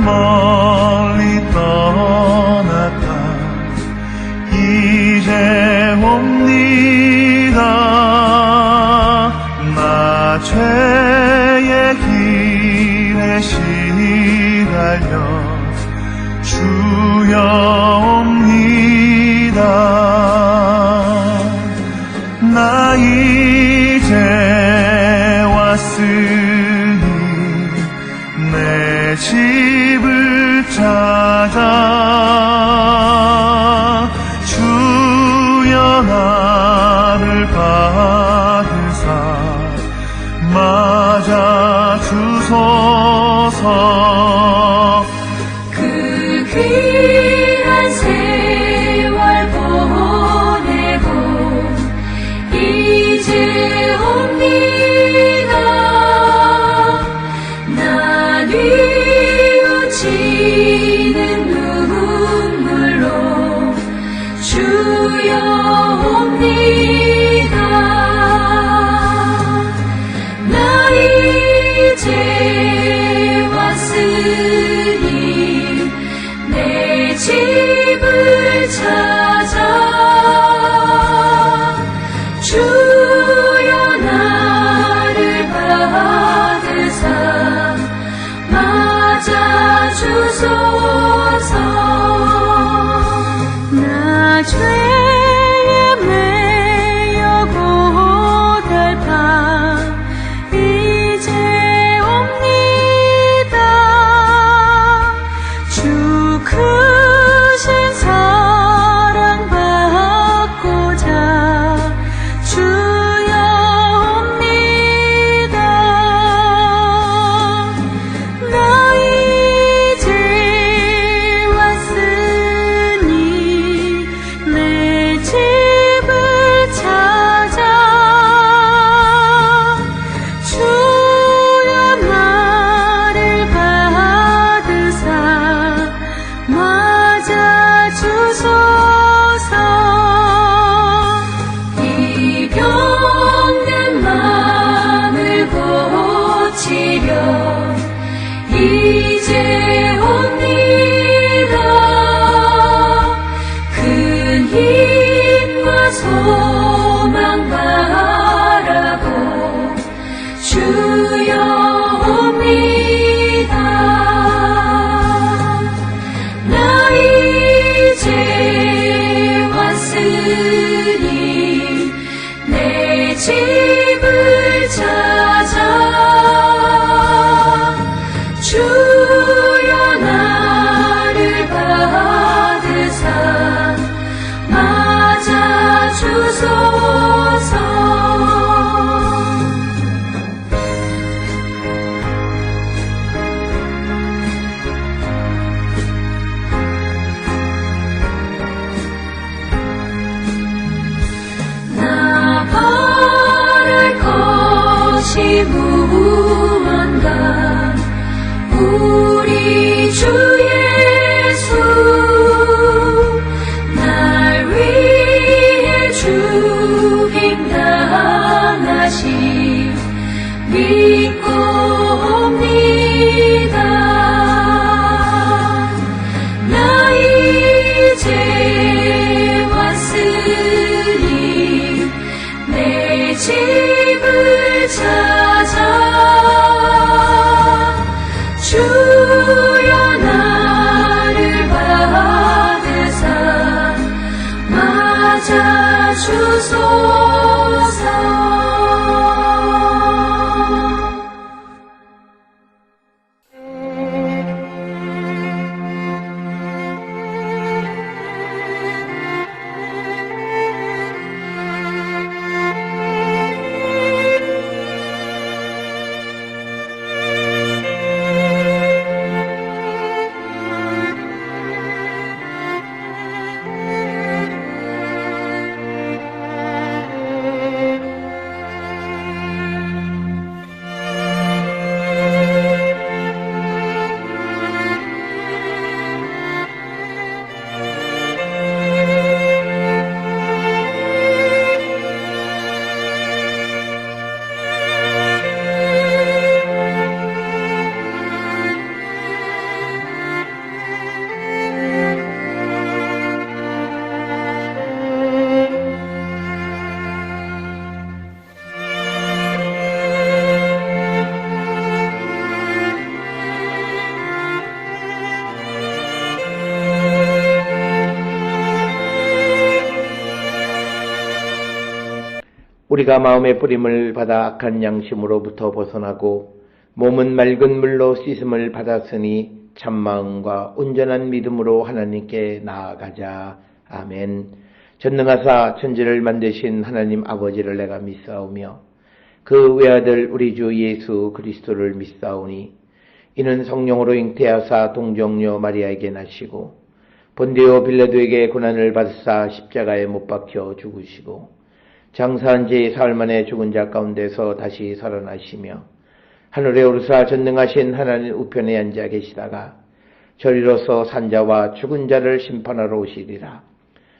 멀리 떠났다 이제 옵니다. 나 죄의 길에 시달려 주여 옵니다. 나 이제 왔으니 내 집을 찾아 주여 나를 받으사 맞아 주소서. 그 귀한 세월 보내고 이제 옵니다. 나 뉘우치는 눈물로 주여 옵니다. 나 이제 왔으니 내 집을 찾아 주여 나를 받으사 맞아 주소서. 나 죄에 매여 고달파 이제 옵니다. 주 크신 사랑 받고자 주여 옵니다. 나 이제 왔으니 내 집을 찾아 주여 나를 받으사 맞아 주소서. 이 병든 마음을 고치려 이제 옵니다. 큰 힘과 소망 바라고 주여 옵니다. 나 이제 왔으니 내 집을 찾아 주여 나를 받으사 맞아 주소서. 나 바랄 것이 무언가 우리 주 예수 날 위해 죽임 당하시 믿고 옵니다. 나 이제 왔으니 내 집을 찾아 주여 나 우리가 마음의 뿌림을 받아 악한 양심으로부터 벗어나고 몸은 맑은 물로 씻음을 받았으니 참마음과 온전한 믿음으로 하나님께 나아가자. 아멘. 전능하사 천지를 만드신 하나님 아버지를 내가 믿사오며 그 외아들 우리 주 예수 그리스도를 믿사오니 이는 성령으로 잉태하사 동정녀 마리아에게 나시고 본디오 빌라도에게 고난을 받으사 십자가에 못 박혀 죽으시고 장사한 지 사흘 만에 죽은 자 가운데서 다시 살아나시며 하늘에 오르사 전능하신 하나님 우편에 앉아 계시다가 저리로서 산자와 죽은 자를 심판하러 오시리라.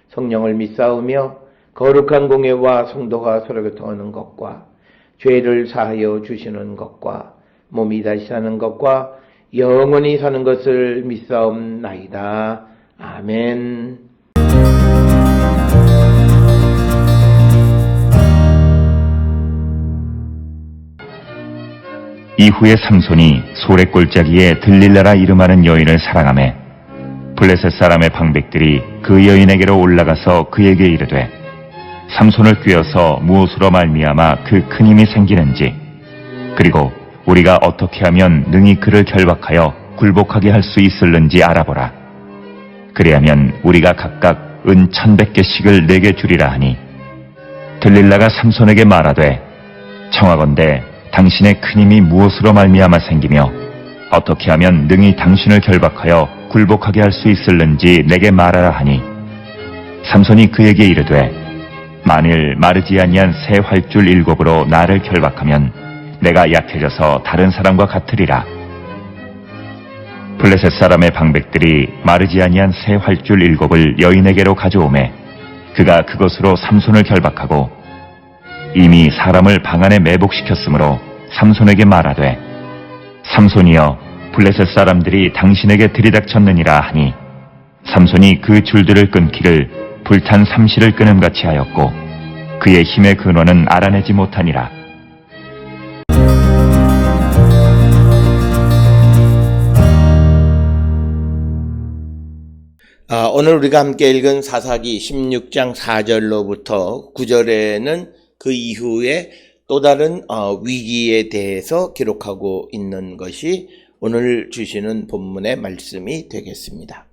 성령을 믿사오며 거룩한 공예와 성도가 서로 교통하는 것과 죄를 사하여 주시는 것과 몸이 다시 사는 것과 영원히 사는 것을 믿사옵나이다. 아멘. 이후에 삼손이 소래골짜기에 들릴라라 이름하는 여인을 사랑하매 블레셋 사람의 방백들이 그 여인에게로 올라가서 그에게 이르되 삼손을 꿰어서 무엇으로 말미암아 그 큰 힘이 생기는지 그리고 우리가 어떻게 하면 능히 그를 결박하여 굴복하게 할 수 있을는지 알아보라. 그리하면 우리가 각각 은 1,100개씩을 내게 주리라 하니 들릴라가 삼손에게 말하되 청하건대 당신의 큰 힘이 무엇으로 말미암아 생기며 어떻게 하면 능히 당신을 결박하여 굴복하게 할 수 있을는지 내게 말하라 하니 삼손이 그에게 이르되 만일 마르지 아니한 새 활줄 7으로 나를 결박하면 내가 약해져서 다른 사람과 같으리라. 블레셋 사람의 방백들이 마르지 아니한 새 활줄 7을 여인에게로 가져오매 그가 그것으로 삼손을 결박하고 이미 사람을 방 안에 매복시켰으므로 삼손에게 말하되 삼손이여 블레셋 사람들이 당신에게 들이닥쳤느니라 하니 삼손이 그 줄들을 끊기를 불탄 삼시를 끊음같이 하였고 그의 힘의 근원은 알아내지 못하니라. 오늘 우리가 함께 읽은 사사기 16장 4절로부터 9절에는 그 이후에 또 다른 위기에 대해서 기록하고 있는 것이 오늘 주시는 본문의 말씀이 되겠습니다.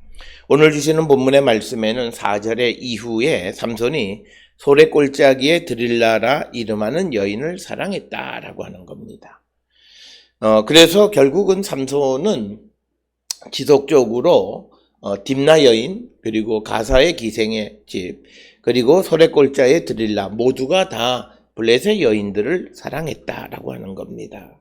오늘 주시는 본문의 말씀에는 4절의 이후에 삼손이 소래골짜기에 들릴라라 이름하는 여인을 사랑했다라고 하는 겁니다. 그래서 결국은 삼손은 지속적으로 딥나 여인, 그리고 가사의 기생의 집, 그리고 소래골짜기에 들릴라 모두가 다 블레셋 여인들을 사랑했다라고 하는 겁니다.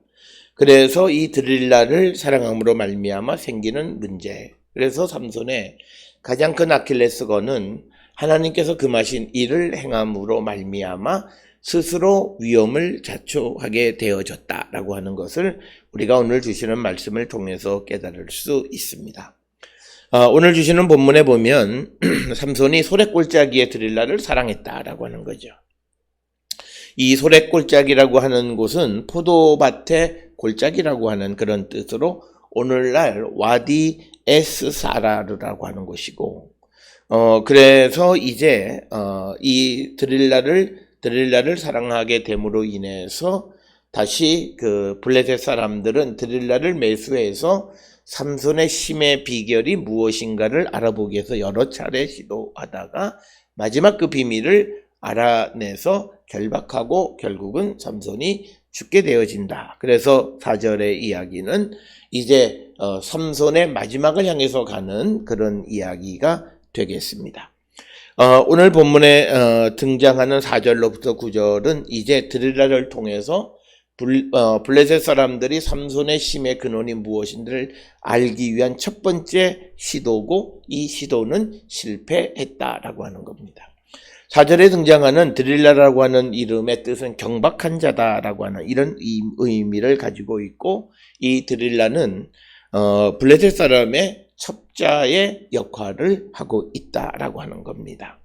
그래서 이 들릴라를 사랑함으로 말미암아 생기는 문제. 그래서 삼손의 가장 큰 아킬레스건은 하나님께서 금하신 일을 행함으로 말미암아 스스로 위험을 자초하게 되어졌다라고 하는 것을 우리가 오늘 주시는 말씀을 통해서 깨달을 수 있습니다. 오늘 주시는 본문에 보면 삼손이 소래골짜기에 들릴라를 사랑했다라고 하는 거죠. 이 소래골짜기라고 하는 곳은 포도밭의 골짜기라고 하는 그런 뜻으로 오늘날 와디 에스 사라르라고 하는 곳이고, 그래서 이제 이 드릴라를 사랑하게 됨으로 인해서 다시 그 블레셋 사람들은 드릴라를 매수해서 삼손의 힘의 비결이 무엇인가를 알아보기 위해서 여러 차례 시도하다가 마지막 그 비밀을 알아내서 결박하고 결국은 삼손이 죽게 되어진다. 그래서 4절의 이야기는 이제 삼손의 마지막을 향해서 가는 그런 이야기가 되겠습니다. 오늘 본문에 등장하는 4절로부터 9절은 이제 드릴라를 통해서 블레셋 사람들이 삼손의 힘의 근원이 무엇인지를 알기 위한 첫 번째 시도고, 이 시도는 실패했다라고 하는 겁니다. 4절에 등장하는 드릴라라고 하는 이름의 뜻은 경박한 자다라고 하는 이런 의미를 가지고 있고, 이 드릴라는 블레셋 사람의 첩자의 역할을 하고 있다라고 하는 겁니다.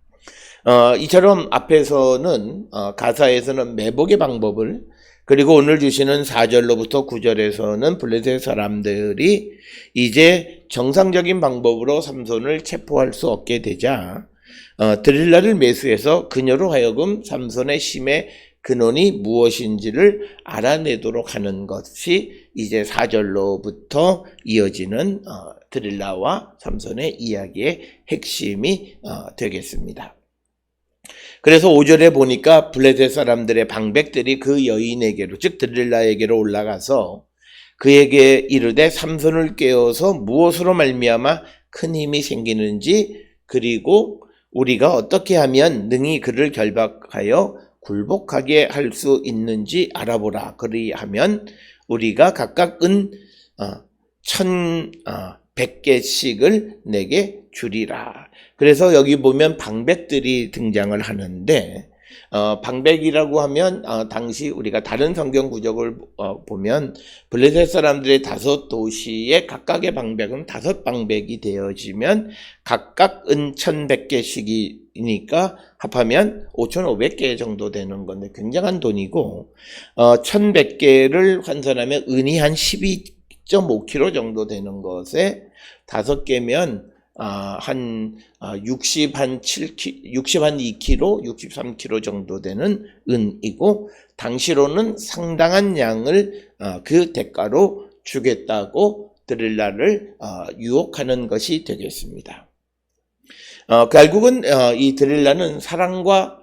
이처럼 앞에서는 가사에서는 매복의 방법을, 그리고 오늘 주시는 4절로부터 9절에서는 블레셋 사람들이 이제 정상적인 방법으로 삼손을 체포할 수 없게 되자 드릴라를 매수해서 그녀로 하여금 삼손의 힘의 근원이 무엇인지를 알아내도록 하는 것이 이제 4절로부터 이어지는 드릴라와 삼손의 이야기의 핵심이 되겠습니다. 그래서 5절에 보니까 블레셋 사람들의 방백들이 그 여인에게로, 즉 드릴라에게로 올라가서 그에게 이르되 삼손을 깨워서 무엇으로 말미암아 큰 힘이 생기는지, 그리고 우리가 어떻게 하면 능히 그를 결박하여 굴복하게 할 수 있는지 알아보라. 그리하면 우리가 각각 은 1,100개씩을 내게 주리라. 그래서 여기 보면 방백들이 등장을 하는데, 방백이라고 하면 당시 우리가 다른 성경 구적을 보면 블레셋 사람들의 5도시의 각각의 방백은 5방백이 되어지면 각각 은 1,100개씩이니까 합하면 5,500개 정도 되는 건데 굉장한 돈이고, 1,100개를 환산하면 은이 한 12.5kg 정도 되는 것에 5개면 한 2kg, 63kg 정도 되는 은이고, 당시로는 상당한 양을 그 대가로 주겠다고 드릴라를 유혹하는 것이 되겠습니다. 결국은 이 드릴라는 사랑과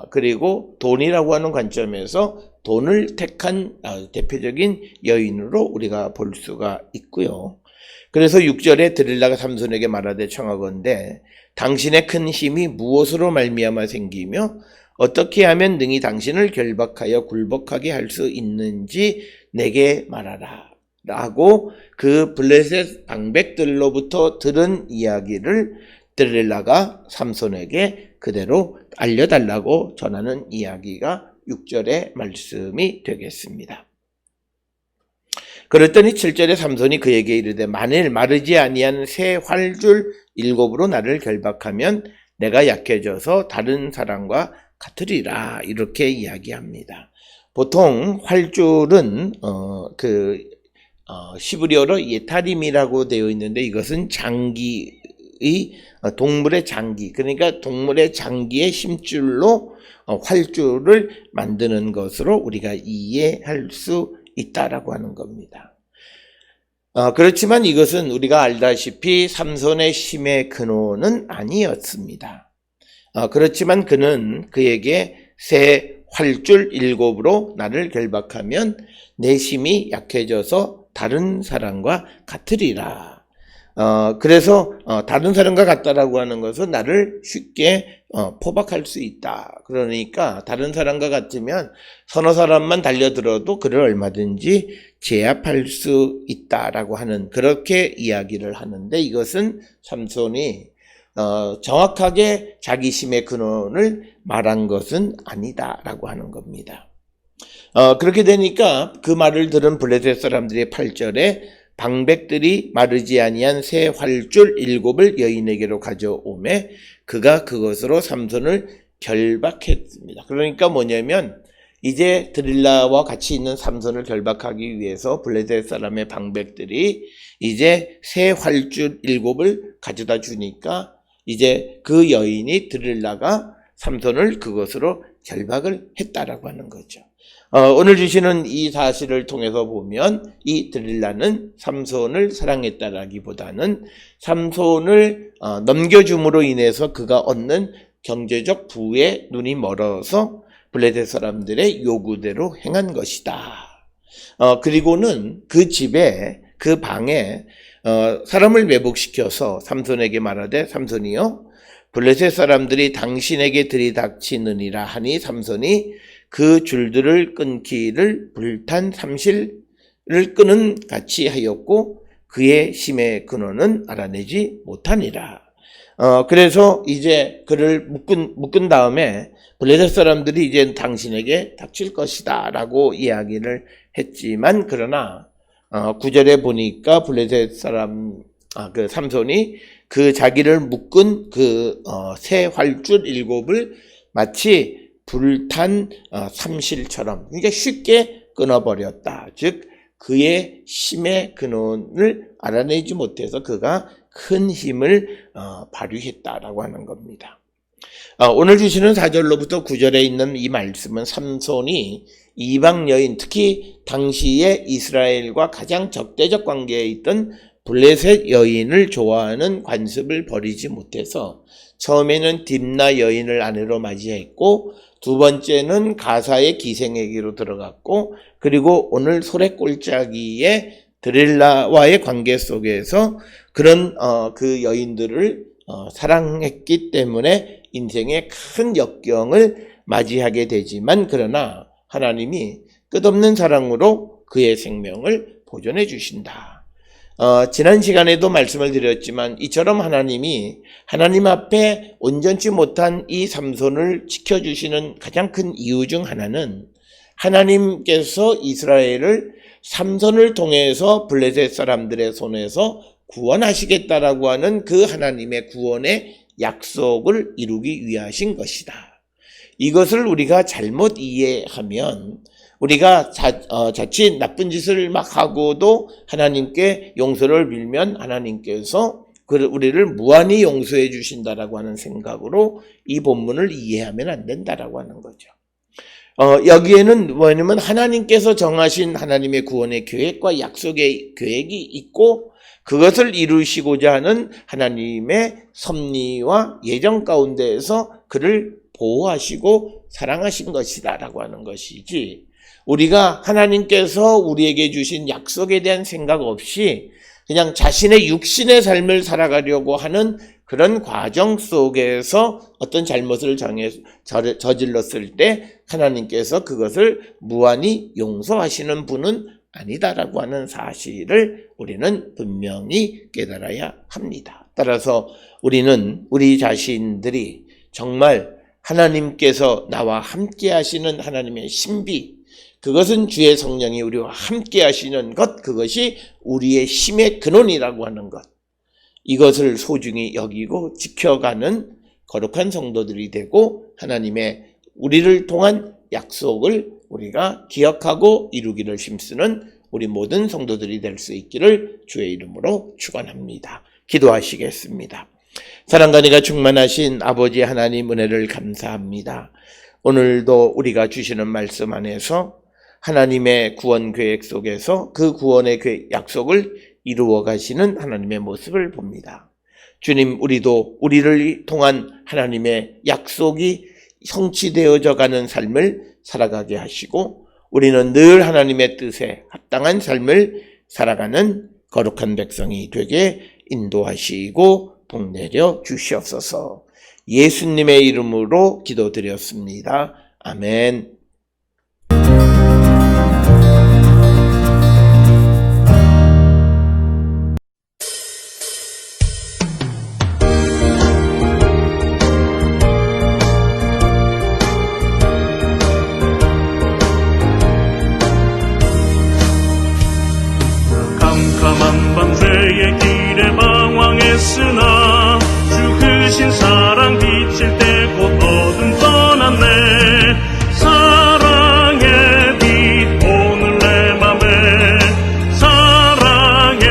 그리고 돈이라고 하는 관점에서 돈을 택한 대표적인 여인으로 우리가 볼 수가 있고요. 그래서 6절에 드릴라가 삼손에게 말하되 청하건대 당신의 큰 힘이 무엇으로 말미암아 생기며 어떻게 하면 능히 당신을 결박하여 굴복하게 할 수 있는지 내게 말하라 라고 그 블레셋 방백들로부터 들은 이야기를 드릴라가 삼손에게 그대로 알려달라고 전하는 이야기가 6절의 말씀이 되겠습니다. 그랬더니 7절에 삼손이 그에게 이르되 만일 마르지 아니한 새 활줄 7으로 나를 결박하면 내가 약해져서 다른 사람과 같으리라, 이렇게 이야기합니다. 보통 활줄은 시브리어로 예타림이라고 되어 있는데, 이것은 장기의 동물의 장기, 그러니까 동물의 장기의 힘줄로 활줄을 만드는 것으로 우리가 이해할 수 있다라고 하는 겁니다. 그렇지만 이것은 우리가 알다시피 삼손의 힘의 근원은 아니었습니다. 그렇지만 그는 그에게 새 활줄 7으로 나를 결박하면 내 힘이 약해져서 다른 사람과 같으리라. 그래서 다른 사람과 같다라고 하는 것은 나를 쉽게 포박할 수 있다. 그러니까 다른 사람과 같으면 서너 사람만 달려들어도 그를 얼마든지 제압할 수 있다라고 하는, 그렇게 이야기를 하는데, 이것은 삼손이 정확하게 자기 힘의 근원을 말한 것은 아니다라고 하는 겁니다. 그렇게 되니까 그 말을 들은 블레셋 사람들이 8절에 방백들이 마르지 아니한 새 활줄 7을 여인에게로 가져오매 그가 그것으로 삼손을 결박했습니다. 그러니까 뭐냐면 이제 드릴라와 같이 있는 삼손을 결박하기 위해서 블레셋 사람의 방백들이 이제 새 활줄 7을 가져다 주니까 이제 그 여인이 드릴라가 삼손을 그것으로 결박을 했다라고 하는 거죠. 오늘 주시는 이 사실을 통해서 보면 이 드릴라는 삼손을 사랑했다라기보다는 삼손을 넘겨줌으로 인해서 그가 얻는 경제적 부에 눈이 멀어서 블레셋 사람들의 요구대로 행한 것이다. 그리고는 그 집에, 그 방에 사람을 매복시켜서 삼손에게 말하되 삼손이여 블레셋 사람들이 당신에게 들이닥치느니라 하니 삼손이 그 줄들을 끊기를 불탄 삼실을 끄는 같이 하였고 그의 힘의 근원은 알아내지 못하니라. 그래서 이제 그를 묶은 다음에 블레셋 사람들이 이제 당신에게 닥칠 것이다 라고 이야기를 했지만, 그러나 9절에 보니까 블레셋 사람 그 삼손이 그 자기를 묶은 그 새 활줄 7을 마치 불탄 삼실처럼, 그러니까 쉽게 끊어버렸다. 즉 그의 힘의 근원을 알아내지 못해서 그가 큰 힘을 발휘했다라고 하는 겁니다. 오늘 주시는 4절로부터 9절에 있는 이 말씀은 삼손이 이방 여인, 특히 당시에 이스라엘과 가장 적대적 관계에 있던 블레셋 여인을 좋아하는 관습을 버리지 못해서 처음에는 딥나 여인을 아내로 맞이했고 두 번째는 가사의 기생에게로 들어갔고 그리고 오늘 소래골짜기의 드릴라와의 관계 속에서 그런 그 여인들을 사랑했기 때문에 인생의 큰 역경을 맞이하게 되지만 그러나 하나님이 끝없는 사랑으로 그의 생명을 보존해 주신다. 지난 시간에도 말씀을 드렸지만 이처럼 하나님이 하나님 앞에 온전치 못한 이 삼손을 지켜주시는 가장 큰 이유 중 하나는 하나님께서 이스라엘을 삼손을 통해서 블레셋 사람들의 손에서 구원하시겠다라고 하는 그 하나님의 구원의 약속을 이루기 위하신 것이다. 이것을 우리가 잘못 이해하면 우리가 자칫 나쁜 짓을 막 하고도 하나님께 용서를 빌면 하나님께서 우리를 무한히 용서해 주신다라고 하는 생각으로 이 본문을 이해하면 안 된다라고 하는 거죠. 여기에는 뭐냐면 하나님께서 정하신 하나님의 구원의 계획과 약속의 계획이 있고 그것을 이루시고자 하는 하나님의 섭리와 예정 가운데에서 그를 보호하시고 사랑하신 것이다라고 하는 것이지 우리가 하나님께서 우리에게 주신 약속에 대한 생각 없이 그냥 자신의 육신의 삶을 살아가려고 하는 그런 과정 속에서 어떤 잘못을 저질렀을 때 하나님께서 그것을 무한히 용서하시는 분은 아니다라고 하는 사실을 우리는 분명히 깨달아야 합니다. 따라서 우리는 우리 자신들이 정말 하나님께서 나와 함께 하시는 하나님의 신비, 그것은 주의 성령이 우리와 함께 하시는 것, 그것이 우리의 힘의 근원이라고 하는 것, 이것을 소중히 여기고 지켜가는 거룩한 성도들이 되고 하나님의 우리를 통한 약속을 우리가 기억하고 이루기를 힘쓰는 우리 모든 성도들이 될 수 있기를 주의 이름으로 축원합니다. 기도하시겠습니다. 사랑과 은혜가 충만하신 아버지 하나님 은혜를 감사합니다. 오늘도 우리가 주시는 말씀 안에서 하나님의 구원 계획 속에서 그 구원의 약속을 이루어 가시는 하나님의 모습을 봅니다. 주님, 우리도 우리를 통한 하나님의 약속이 성취되어져 가는 삶을 살아가게 하시고 우리는 늘 하나님의 뜻에 합당한 삶을 살아가는 거룩한 백성이 되게 인도하시고 복내려 주시옵소서. 예수님의 이름으로 기도드렸습니다. 아멘. 캄캄한 밤새의 길에 방황했으나 주 크신 사랑 비칠 때 곧 어둠 떠났네. 사랑의 빛 오늘 내 맘에 사랑의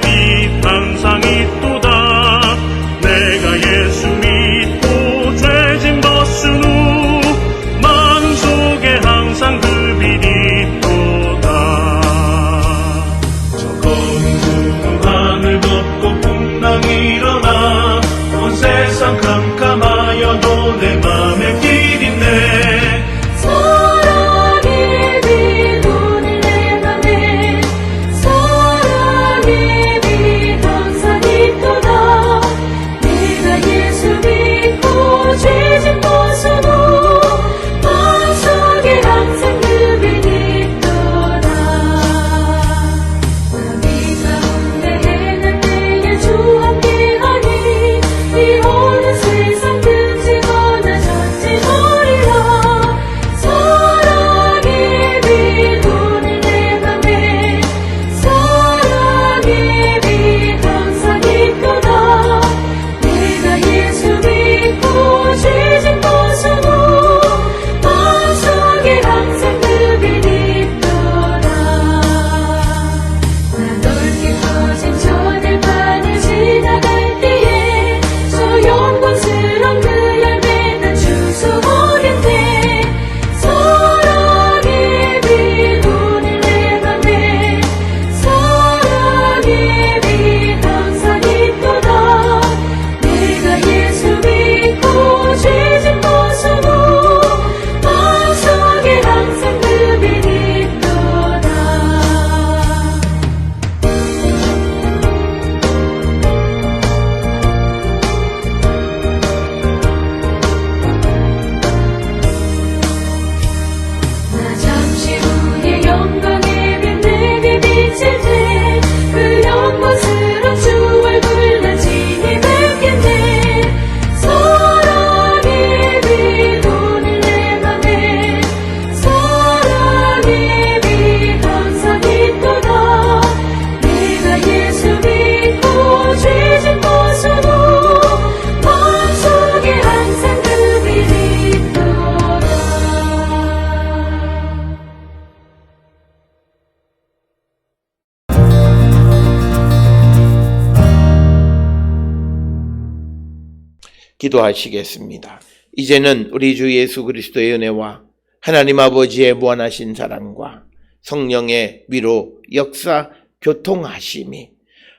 빛 항상 있도다. 내가 예수 믿고 죄진 벗은 후 마음속에 항상 그 빛이 있도다. 하늘 덮고 풍랑이 일어나 온 세상 캄캄하여도 내 맘에 길 있네. 사랑의 빛 오늘 내 맘에 사랑의 빛 항상 있도다. 내가 예수 믿고 죄진 벗은 후 마음속에 항상 그 빛이 있도다. 나비 가운데 해낼 때에 주 함께하니 이 온 세상 기도하시겠습니다. 이제는 우리 주 예수 그리스도의 은혜와 하나님 아버지의 무한하신 사랑과 성령의 위로, 역사, 교통하심이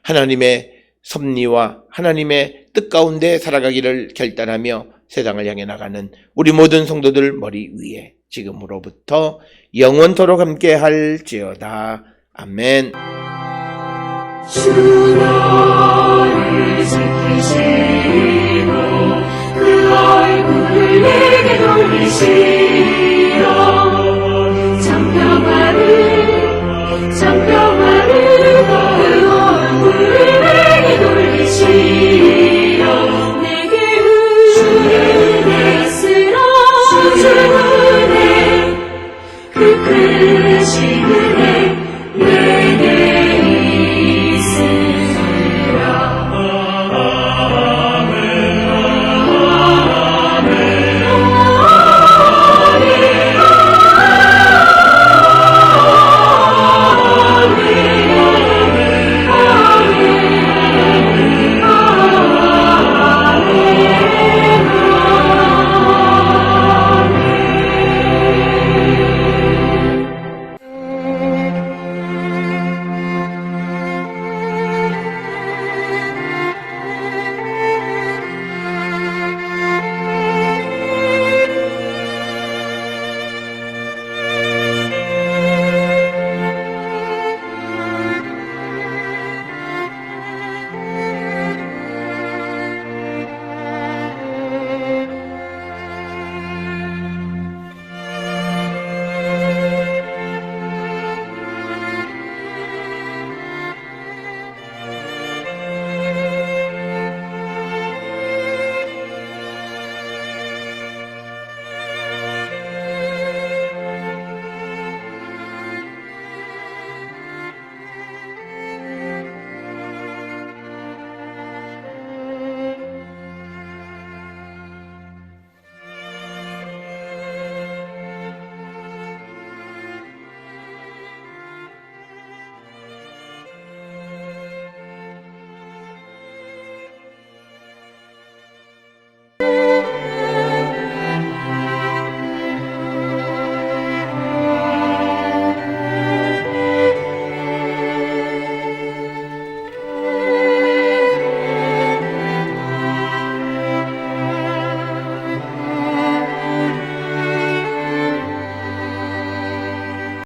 하나님의 섭리와 하나님의 뜻 가운데 살아가기를 결단하며 세상을 향해 나가는 우리 모든 성도들 머리 위에 지금으로부터 영원토록 함께 할지어다. 아멘. 주 너를 지키시고 그 얼굴을 내게 돌리시고